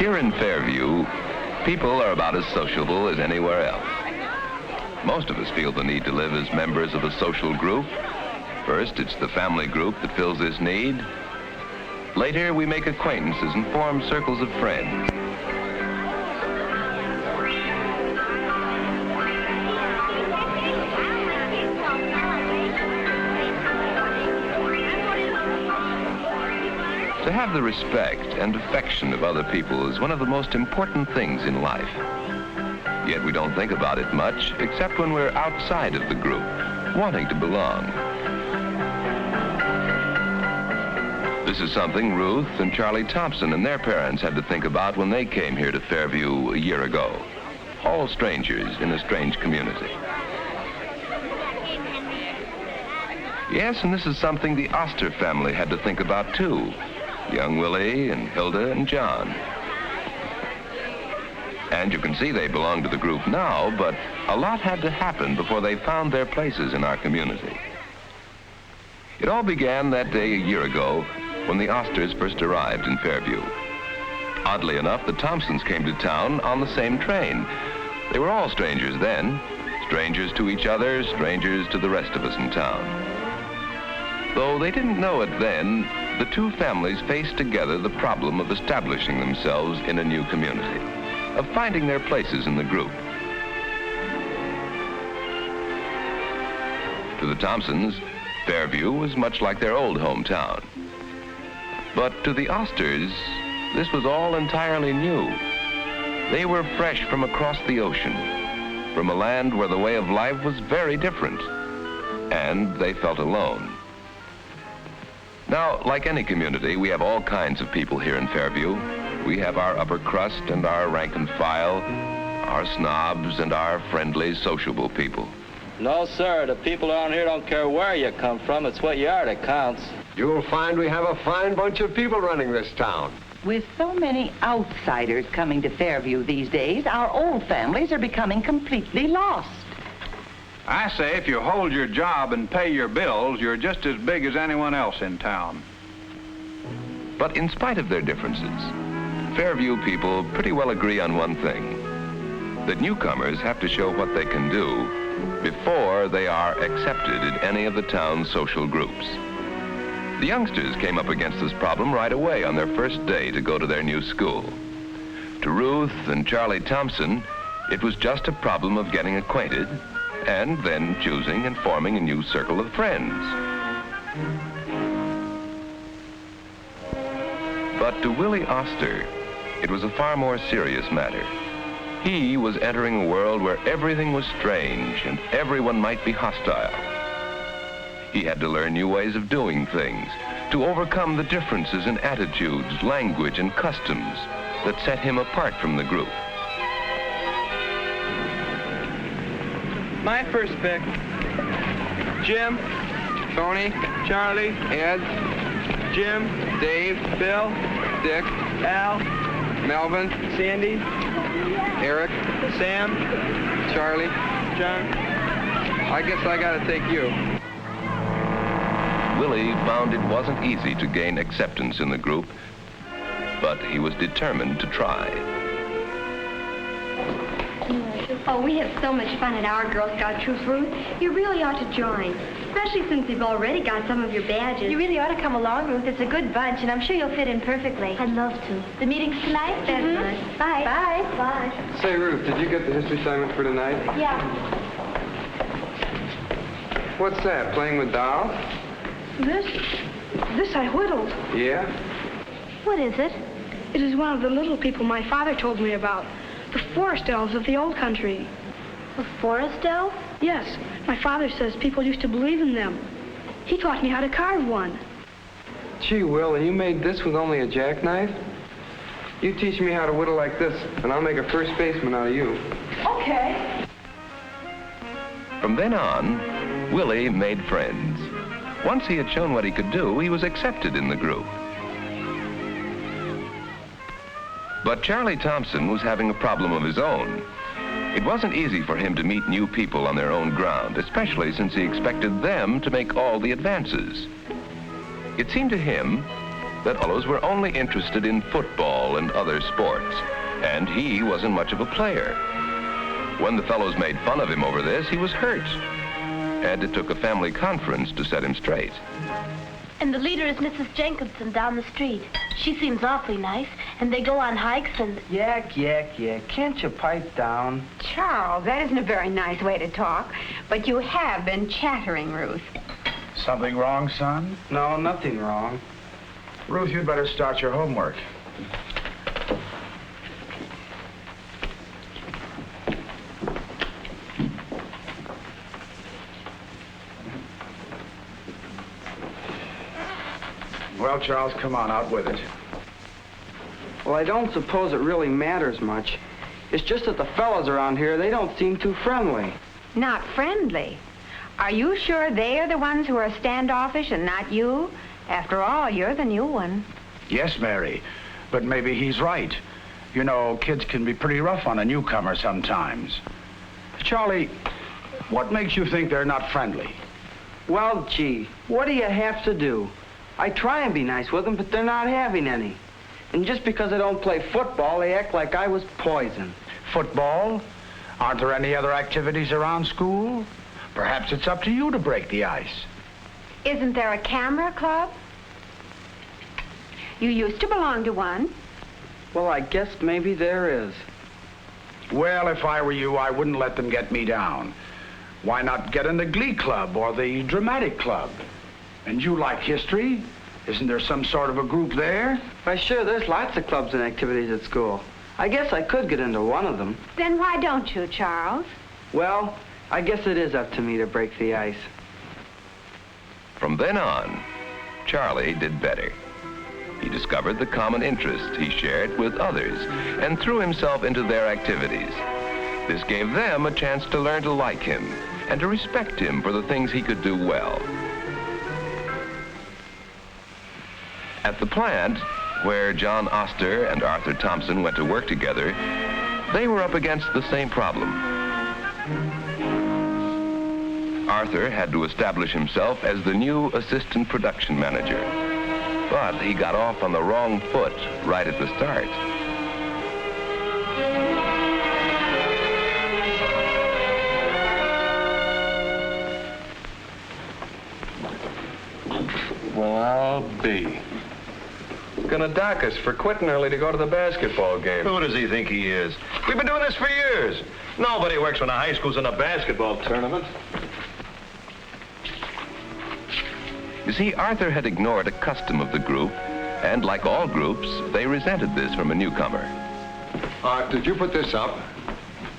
Here in Fairview, people are about as sociable as anywhere else. Most of us feel the need to live as members of a social group. First, it's the family group that fills this need. Later, we make acquaintances and form circles of friends. To have the respect and affection of other people is one of the most important things in life. Yet we don't think about it much, except when we're outside of the group, wanting to belong. This is something Ruth and Charlie Thompson and their parents had to think about when they came here to Fairview a year ago. All strangers in a strange community. Yes, and this is something the Oster family had to think about too. Young Willie and Hilda and John. And you can see they belong to the group now, but a lot had to happen before they found their places in our community. It all began that day a year ago when the Osters first arrived in Fairview. Oddly enough, the Thompsons came to town on the same train. They were all strangers then, strangers to each other, strangers to the rest of us in town. Though they didn't know it then, the two families faced together the problem of establishing themselves in a new community, of finding their places in the group. To the Thompsons, Fairview was much like their old hometown. But to the Osters, this was all entirely new. They were fresh from across the ocean, from a land where the way of life was very different, and they felt alone. Now, like any community, we have all kinds of people here in Fairview. We have our upper crust and our rank and file, our snobs and our friendly, sociable people. No, sir. The people around here don't care where you come from. It's what you are that counts. You'll find we have a fine bunch of people running this town. With so many outsiders coming to Fairview these days, our old families are becoming completely lost. I say if you hold your job and pay your bills, you're just as big as anyone else in town. But in spite of their differences, Fairview people pretty well agree on one thing, that newcomers have to show what they can do before they are accepted in any of the town's social groups. The youngsters came up against this problem right away on their first day to go to their new school. To Ruth and Charlie Thompson, it was just a problem of getting acquainted and then choosing and forming a new circle of friends. But to Willie Oster, it was a far more serious matter. He was entering a world where everything was strange and everyone might be hostile. He had to learn new ways of doing things, to overcome the differences in attitudes, language, and customs that set him apart from the group. My first pick: Jim, Tony, Charlie, Ed, Jim, Dave, Bill, Dick, Al, Melvin, Sandy, Eric, Sam, Charlie, John. I guess I gotta take you. Willie found it wasn't easy to gain acceptance in the group, but he was determined to try. Oh, we have so much fun at our Girl Scout troop, Ruth. You really ought to join, especially since you've already got some of your badges. You really ought to come along, Ruth. It's a good bunch, and I'm sure you'll fit in perfectly. I'd love to. The meeting's tonight? That's nice. Bye. Bye. Bye. Say, Ruth, did you get the history assignment for tonight? Yeah. What's that, playing with dolls? This I whittled. Yeah? What is it? It is one of the little people my father told me about. The forest elves of the old country. A forest elf? Yes. My father says people used to believe in them. He taught me how to carve one. Gee, Will, and you made this with only a jackknife? You teach me how to whittle like this, and I'll make a first baseman out of you. Okay. From then on, Willie made friends. Once he had shown what he could do, he was accepted in the group. But Charlie Thompson was having a problem of his own. It wasn't easy for him to meet new people on their own ground, especially since he expected them to make all the advances. It seemed to him that fellows were only interested in football and other sports, and he wasn't much of a player. When the fellows made fun of him over this, he was hurt, and it took a family conference to set him straight. And the leader is Mrs. Jenkinson down the street. She seems awfully nice, and they go on hikes and... Yak. Can't you pipe down? Charles, that isn't a very nice way to talk, but you have been chattering, Ruth. Something wrong, son? No, nothing wrong. Ruth, you'd better start your homework. Well, Charles, come on, out with it. Well, I don't suppose it really matters much. It's just that the fellas around here, they don't seem too friendly. Not friendly? Are you sure they are the ones who are standoffish and not you? After all, you're the new one. Yes, Mary, but maybe he's right. You know, kids can be pretty rough on a newcomer sometimes. Charlie, what makes you think they're not friendly? Well, gee, what do you have to do? I try and be nice with them, but they're not having any. And just because I don't play football, they act like I was poison. Football? Aren't there any other activities around school? Perhaps it's up to you to break the ice. Isn't there a camera club? You used to belong to one. Well, I guess maybe there is. Well, if I were you, I wouldn't let them get me down. Why not get in the Glee Club or the Dramatic Club? And you like history? Isn't there some sort of a group there? Why, sure, there's lots of clubs and activities at school. I guess I could get into one of them. Then why don't you, Charles? Well, I guess it is up to me to break the ice. From then on, Charlie did better. He discovered the common interest he shared with others and threw himself into their activities. This gave them a chance to learn to like him and to respect him for the things he could do well. At the plant, where John Oster and Arthur Thompson went to work together, they were up against the same problem. Arthur had to establish himself as the new assistant production manager, but he got off on the wrong foot right at the start. Well, I'll be. Gonna dock us for quitting early to go to the basketball game. Who does he think he is? We've been doing this for years. Nobody works when a high school's in a basketball tournament. You see, Arthur had ignored a custom of the group, and like all groups, they resented this from a newcomer. Did you put this up?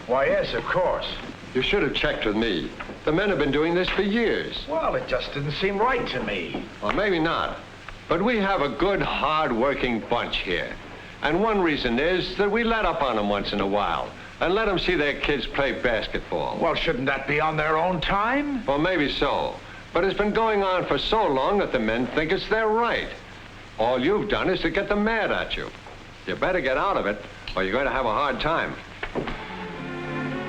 Why, yes, of course. You should have checked with me. The men have been doing this for years. Well, it just didn't seem right to me. Well, maybe not. But we have a good, hard-working bunch here. And one reason is that we let up on them once in a while and let them see their kids play basketball. Well, shouldn't that be on their own time? Well, maybe so. But it's been going on for so long that the men think it's their right. All you've done is to get them mad at you. You better get out of it, or you're going to have a hard time.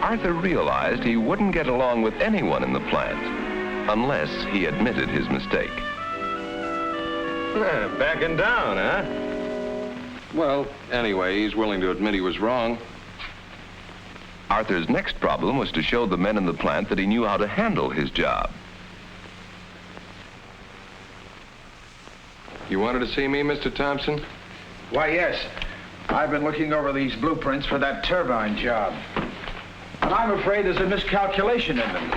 Arthur realized he wouldn't get along with anyone in the plant unless he admitted his mistake. Backing down, huh? Well, anyway, he's willing to admit he was wrong. Arthur's next problem was to show the men in the plant that he knew how to handle his job. You wanted to see me, Mr. Thompson? Why, yes. I've been looking over these blueprints for that turbine job. And I'm afraid there's a miscalculation in them.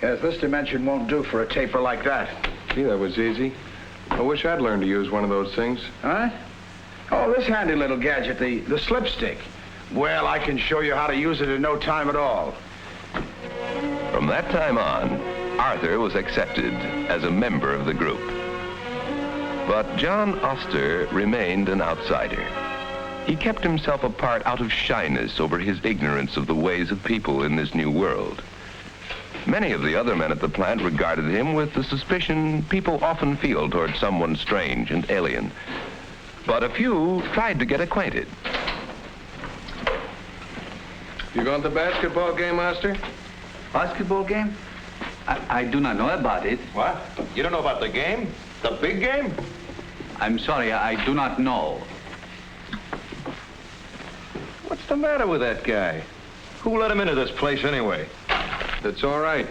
Yes, this dimension won't do for a taper like that. Gee, that was easy. I wish I'd learned to use one of those things. Huh? Oh, this handy little gadget, the slipstick. Well, I can show you how to use it in no time at all. From that time on, Arthur was accepted as a member of the group. But John Oster remained an outsider. He kept himself apart out of shyness over his ignorance of the ways of people in this new world. Many of the other men at the plant regarded him with the suspicion people often feel toward someone strange and alien. But a few tried to get acquainted. You going to the basketball game, Oster? Basketball game? I do not know about it. What? You don't know about the game? The big game? I'm sorry, I do not know. What's the matter with that guy? Who let him into this place anyway? That's all right.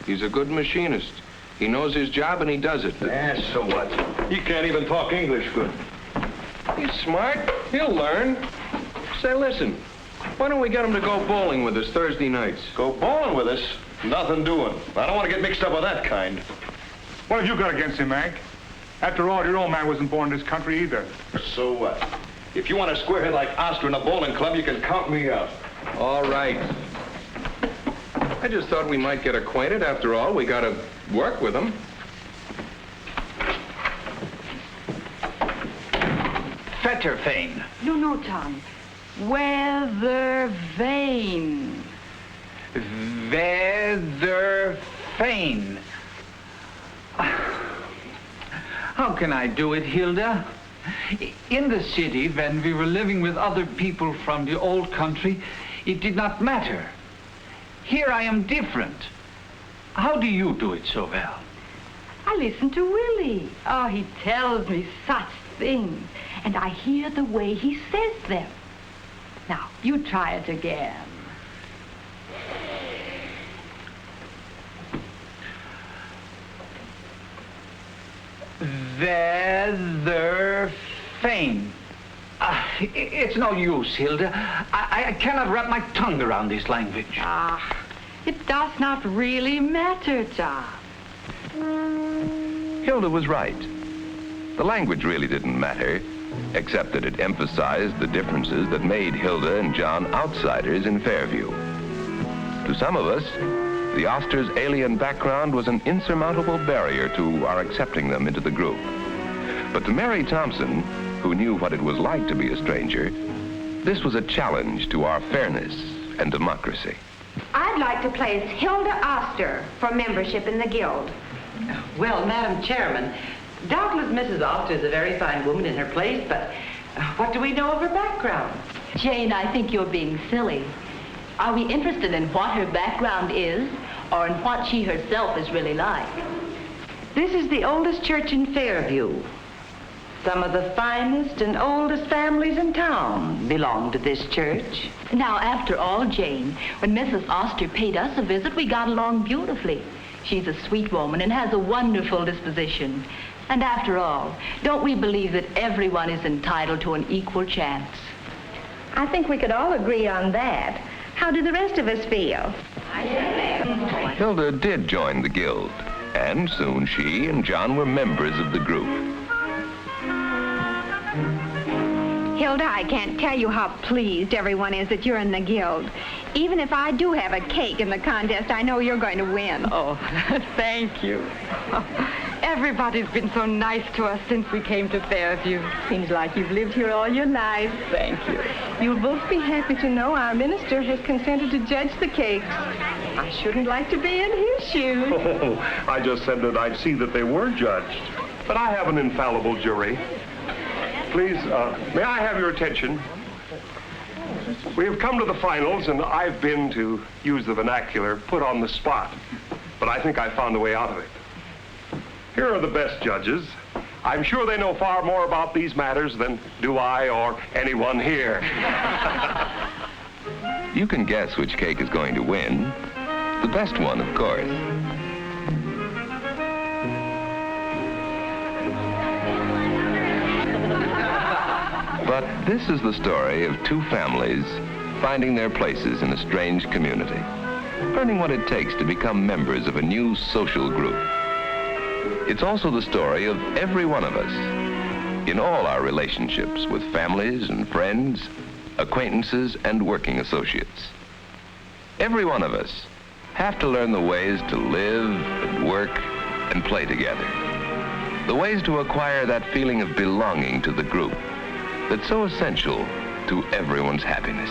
He's a good machinist. He knows his job and he does it. Yeah, so what? He can't even talk English good. He's smart. He'll learn. Say, listen, why don't we get him to go bowling with us Thursday nights? Go bowling with us? Nothing doing. I don't want to get mixed up with that kind. What have you got against him, Hank? After all, your old man wasn't born in this country either. So what? If you want a squarehead like Oster in a bowling club, you can count me out. All right. I just thought we might get acquainted. After all, we got to work with him. Fetterfane. No, Tom. Weather vane. Weatherfane. How can I do it, Hilda? In the city, when we were living with other people from the old country, it did not matter. Here I am different. How do you do it so well? I listen to Willie. Oh, he tells me such things. And I hear the way he says them. Now, you try it again. Weatherfane. It's no use, Hilda. I cannot wrap my tongue around this language. It does not really matter, John. Hilda was right. The language really didn't matter, except that it emphasized the differences that made Hilda and John outsiders in Fairview. To some of us, the Osters' alien background was an insurmountable barrier to our accepting them into the group. But to Mary Thompson, who knew what it was like to be a stranger, this was a challenge to our fairness and democracy. I'd like to place Hilda Oster for membership in the guild. Well, Madam Chairman, doubtless Mrs. Oster is a very fine woman in her place, but what do we know of her background? Jane, I think you're being silly. Are we interested in what her background is or in what she herself is really like? This is the oldest church in Fairview. Some of the finest and oldest families in town belong to this church. Now, after all, Jane, when Mrs. Oster paid us a visit, we got along beautifully. She's a sweet woman and has a wonderful disposition. And after all, don't we believe that everyone is entitled to an equal chance? I think we could all agree on that. How do the rest of us feel? Hilda did join the guild, and soon she and John were members of the group. Hilda, I can't tell you how pleased everyone is that you're in the guild. Even if I do have a cake in the contest, I know you're going to win. Oh, thank you. Everybody's been so nice to us since we came to Fairview. Seems like you've lived here all your life. Thank you. You'll both be happy to know our minister has consented to judge the cakes. I shouldn't like to be in his shoes. Oh, I just said that I'd see that they were judged. But I have an infallible jury. Please, may I have your attention? We have come to the finals, and I've been, to use the vernacular, put on the spot. But I think I found a way out of it. Here are the best judges. I'm sure they know far more about these matters than do I or anyone here. You can guess which cake is going to win. The best one, of course. But this is the story of two families finding their places in a strange community, learning what it takes to become members of a new social group. It's also the story of every one of us in all our relationships with families and friends, acquaintances and working associates. Every one of us have to learn the ways to live and work and play together. The ways to acquire that feeling of belonging to the group that's so essential to everyone's happiness.